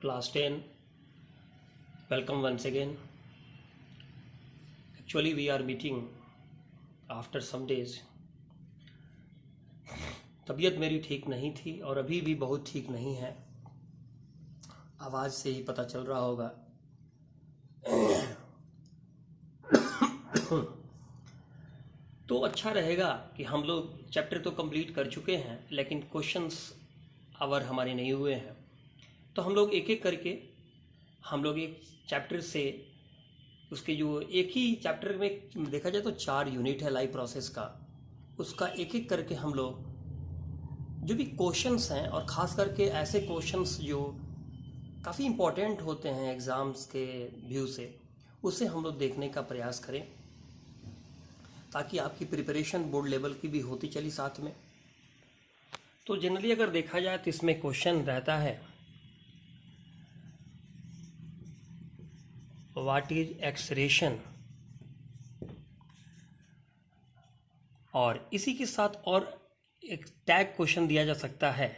Class 10, welcome once again. Actually, we are meeting after some days. तबीयत मेरी ठीक नहीं थी और अभी भी बहुत ठीक नहीं है. आवाज़ से ही पता चल रहा होगा. तो अच्छा रहेगा कि हम लोग चैप्टर तो कंप्लीट कर चुके हैं, लेकिन क्वेश्चंस आवर हमारे नहीं हुए हैं. तो हम लोग एक एक करके हम लोग एक चैप्टर से उसके जो एक ही चैप्टर में देखा जाए तो 4 यूनिट है लाइव प्रोसेस का, उसका एक एक करके हम लोग जो भी क्वेश्चंस हैं और ख़ास करके ऐसे क्वेश्चंस जो काफ़ी इम्पोर्टेंट होते हैं एग्ज़ाम्स के व्यू से, उसे हम लोग देखने का प्रयास करें ताकि आपकी प्रिपरेशन बोर्ड लेवल की भी होती चली साथ में. तो जनरली अगर देखा जाए तो इसमें क्वेश्चन रहता है व्हाट इज एक्सरेशन, और इसी के साथ और एक टैग क्वेश्चन दिया जा सकता है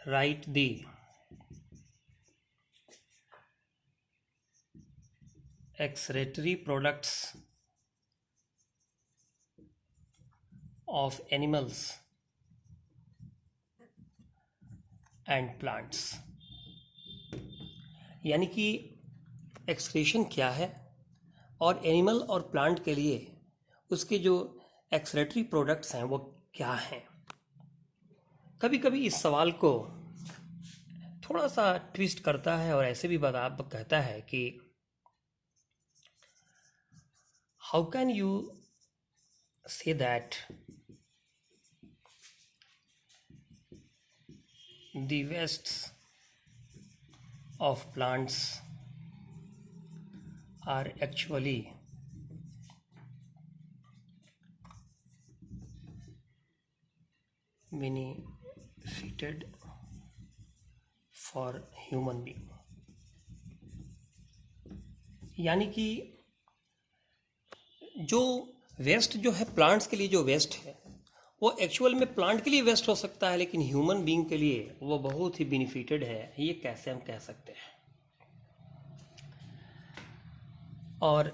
right the excretory products of animals and plants. यानी कि एक्सक्रीशन क्या है और एनिमल और प्लांट के लिए उसके जो एक्सक्रीटरी प्रोडक्ट्स हैं वो क्या हैं. कभी कभी इस सवाल को थोड़ा सा ट्विस्ट करता है और ऐसे भी कहता है कि how can you say that the waste of plants are actually benefited for human being. यानी कि जो वेस्ट जो है प्लांट्स के लिए जो वेस्ट है वो एक्चुअल में प्लांट के लिए वेस्ट हो सकता है, लेकिन ह्यूमन बीइंग के लिए वो बहुत ही बेनिफिटेड है. ये कैसे हम कह सकते हैं. और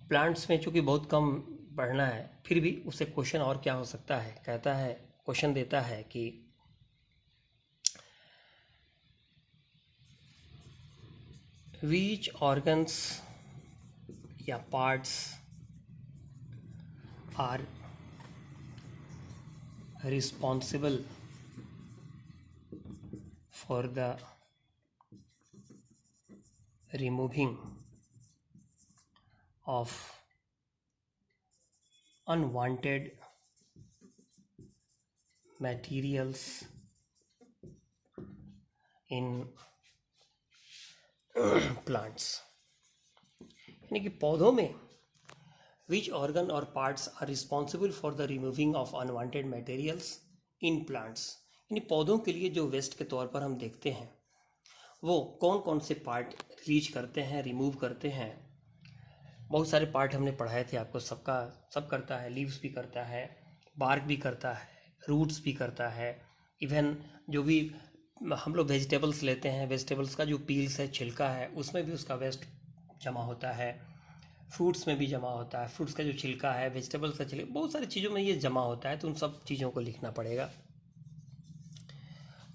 प्लांट्स में चूँकि बहुत कम पढ़ना है, फिर भी उससे क्वेश्चन और क्या हो सकता है. कहता है, क्वेश्चन देता है कि विच ऑर्गन्स या parts are responsible for the removing of unwanted materials in plants. यानी कि पौधों में which organ or parts are responsible for the removing of unwanted materials in plants. यानी पौधों के लिए जो वेस्ट के तौर पर हम देखते हैं वो कौन कौन से पार्ट रीच करते हैं, रिमूव करते हैं. बहुत सारे पार्ट हमने पढ़ाए थे आपको. सब करता है. लीव्स भी करता है, बार्क भी करता है, रूट्स भी करता है. इवन जो भी हम लोग वेजिटेबल्स लेते हैं, वेजिटेबल्स का जो पील्स है, छिलका है, उसमें भी उसका वेस्ट जमा होता है. फ्रूट्स में भी जमा होता है. फ्रूट्स का जो छिलका है, वेजिटेबल्स का छिलका, बहुत सारी चीज़ों में ये जमा होता है. तो उन सब चीज़ों को लिखना पड़ेगा.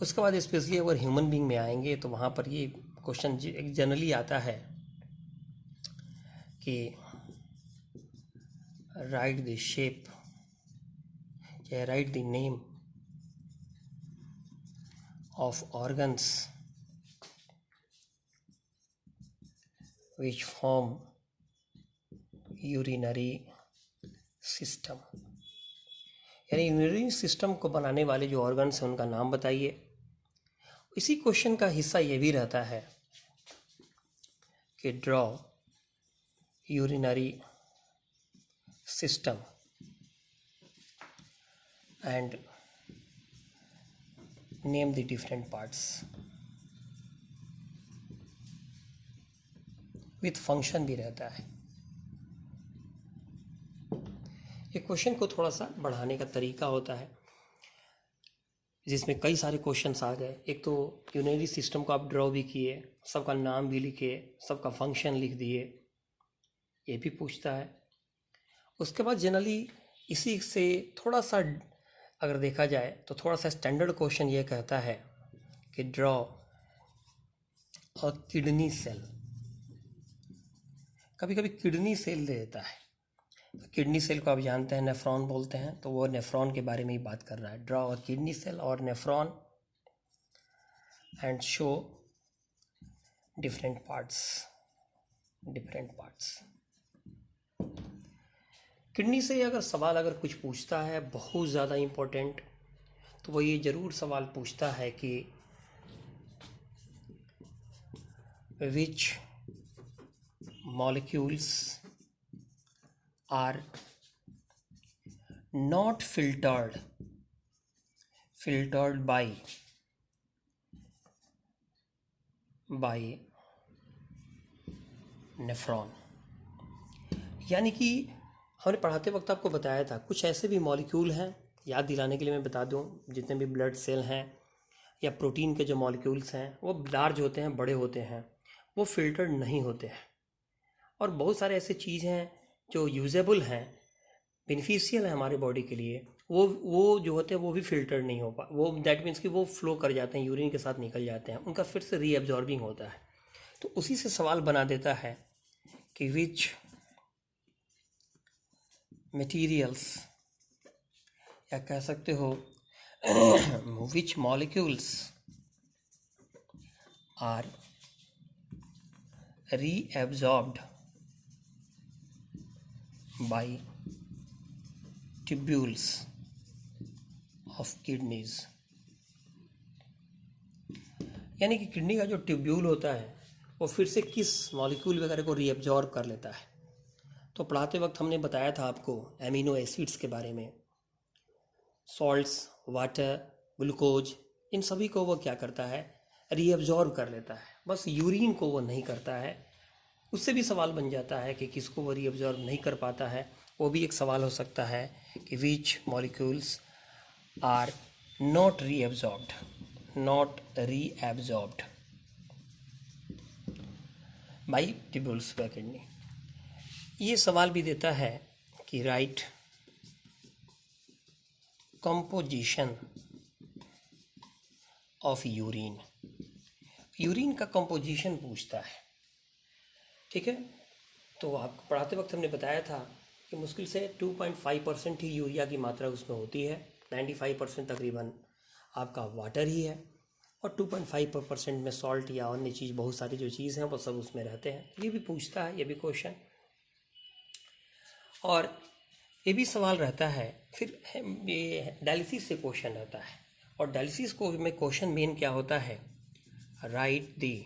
उसके बाद स्पेशली अगर ह्यूमन बीइंग में आएंगे तो वहाँ पर ये क्वेश्चन जनरली आता है कि राइट द शेप या right the name of organs which form urinary system. यानी यूरिनरी सिस्टम को बनाने वाले जो ऑर्गन्स हैं उनका नाम बताइए. इसी क्वेश्चन का हिस्सा ये भी रहता है कि draw urinary system and name the different parts with function भी रहता है. ये क्वेश्चन को थोड़ा सा बढ़ाने का तरीका होता है. जिसमें कई सारे क्वेश्चंस आ गए। एक तो यूनिनरी सिस्टम को आप ड्रॉ भी किए, सबका नाम भी लिखे, सबका फंक्शन लिख दिए, ये भी पूछता है। उसके बाद जनरली इसी से थोड़ा सा अगर देखा जाए तो थोड़ा सा स्टैंडर्ड क्वेश्चन ये कहता है कि ड्रॉ अ किडनी सेल। कभी कभी किडनी सेल दे देता है। किडनी सेल को आप जानते हैं नेफ्रॉन बोलते हैं, तो वो नेफ्रॉन के बारे में ही बात कर रहा है। ड्रॉ अ किडनी सेल और nephron and show different parts. Kidney से अगर सवाल अगर कुछ पूछता है बहुत ज़्यादा इम्पोर्टेंट, तो वो ये ज़रूर सवाल पूछता है कि which molecules are not filtered by nephron. यानी कि हमने पढ़ाते वक्त आपको बताया था कुछ ऐसे भी मॉलिक्यूल हैं, याद दिलाने के लिए मैं बता दूं, जितने भी ब्लड सेल हैं या प्रोटीन के जो मॉलिक्यूल्स हैं वो लार्ज होते हैं, बड़े होते हैं, वो फिल्टर्ड नहीं होते हैं। और बहुत सारे ऐसे चीज़ हैं जो यूजेबल हैं, बेनिफिशियल है हमारे बॉडी के लिए, वो जो होते हैं वो भी फिल्टर्ड नहीं हो पा, वो दैट मीन्स कि वो फ्लो कर जाते हैं, यूरिन के साथ निकल जाते हैं, उनका फिर से रीअब्जॉर्बिंग होता है। तो उसी से सवाल बना देता है कि विच मटेरियल्स, या कह सकते हो which molecules are reabsorbed by tubules of kidneys. यानी कि किडनी का जो ट्यूब्यूल होता है वो फिर से किस मॉलिक्यूल वगैरह को रीअब्जॉर्ब कर लेता है। तो पढ़ाते वक्त हमने बताया था आपको एमिनो एसिड्स के बारे में, सॉल्ट्स, वाटर, ग्लूकोज, इन सभी को वो क्या करता है, रीअब्जॉर्ब कर लेता है। बस यूरिन को वो नहीं करता है। उससे भी सवाल बन जाता है कि किसको वो रीअब्जॉर्ब नहीं कर पाता है। वो भी एक सवाल हो सकता है कि which molecules are not reabsorbed by tubules by kidney. ये सवाल भी देता है कि right composition of urine. Urine का कंपोजिशन पूछता है, ठीक है। तो आपको पढ़ाते वक्त हमने बताया था कि मुश्किल से 2.5% ही यूरिया की मात्रा उसमें होती है, 95% तकरीबन आपका वाटर ही है, और 2.5% में सॉल्ट या अन्य चीज़, बहुत सारी जो चीज़ हैं वो सब उसमें रहते हैं। ये भी पूछता है, ये भी क्वेश्चन। और ये भी सवाल रहता है, फिर ये डायलिसिस से क्वेश्चन रहता है, और डायलिसिस को में क्वेश्चन मेन क्या होता है, right the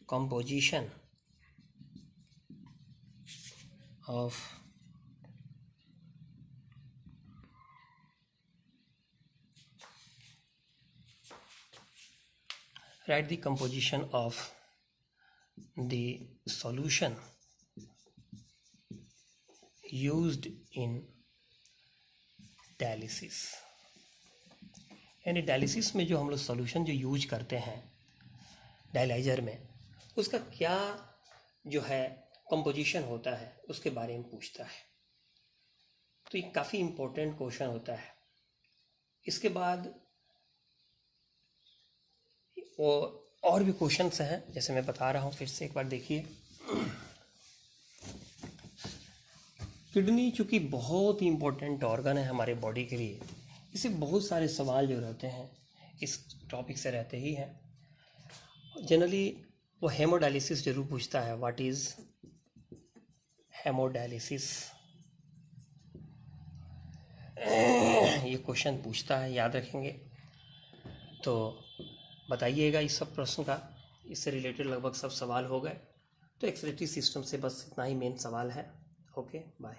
composition of the solution used in dialysis। यानी डायलिसिस में जो हम लोग सॉल्यूशन जो यूज करते हैं डायलाइजर में, उसका क्या जो है कंपोजिशन होता है उसके बारे में पूछता है। तो ये काफ़ी इम्पोर्टेंट क्वेश्चन होता है। इसके बाद वो और भी क्वेश्चंस हैं, जैसे मैं बता रहा हूँ, फिर से एक बार देखिए। किडनी चूँकि बहुत ही इम्पोर्टेंट ऑर्गन है हमारे बॉडी के लिए, इसे बहुत सारे सवाल जो रहते हैं इस टॉपिक से रहते ही हैं। जनरली वो हेमोडायलिसिस जरूर पूछता है, व्हाट इज़ हेमोडायलिसिस, ये क्वेश्चन पूछता है, याद रखेंगे। तो बताइएगा इस सब प्रश्न का, इससे रिलेटेड लगभग सब सवाल हो गए। तो एक्सक्रीटरी सिस्टम से बस इतना ही मेन सवाल है। Okay, bye.